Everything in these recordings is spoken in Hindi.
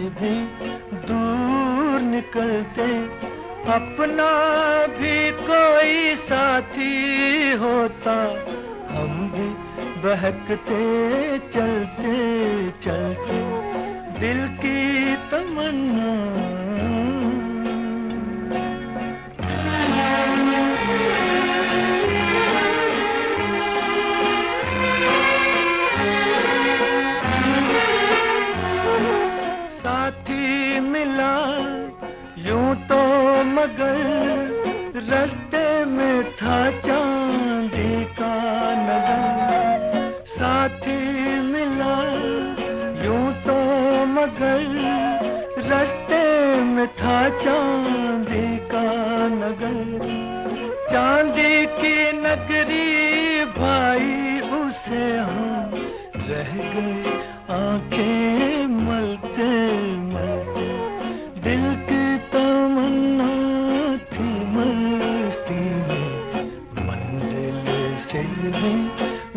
भी दूर निकलते, अपना भी कोई साथी होता, हम भी बहकते चलते चलते। दिल की तमन्ना साथी मिला यूं तो, मगर रास्ते में था चांदी का नगर। साथी मिला यूं तो, मगर रास्ते में था चांदी का नगर। चांदी की नगरी भाई उसे हम रह गए आंखें मलते मलते। दिल की तमन्ना थी मस्ती में, मंजिल से भी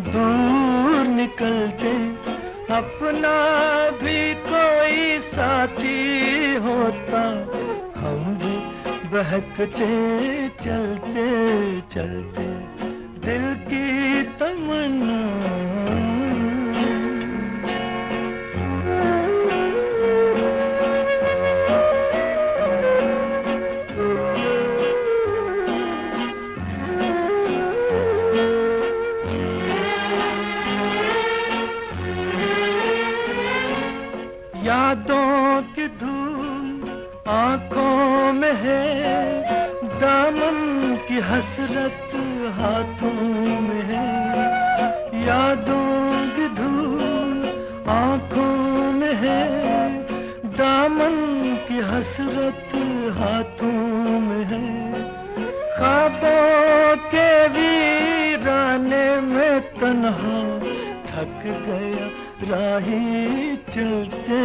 दूर निकलते, अपना भी कोई साथी होता, हम भी बहकते चलते चलते। दिल की तमन्ना यादों की धूल आंखों में है, दामन की हसरत हाथों में है। यादों की धूल आंखों में है, दामन की हसरत हाथों में है। ख्वाबों के वीराने में तन्हा थक गया राही चलते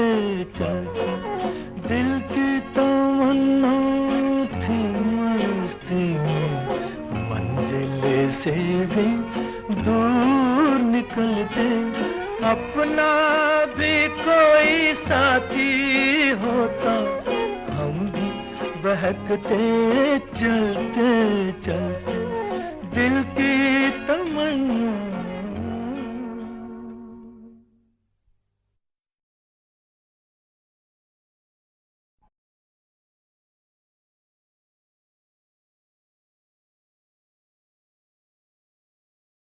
चलते। दिल की तमन्ना थी मस्ती में, मंजिल से भी दूर निकलते, अपना भी कोई साथी होता, हम भी बहकते चलते चलते। दिल की तमन्ना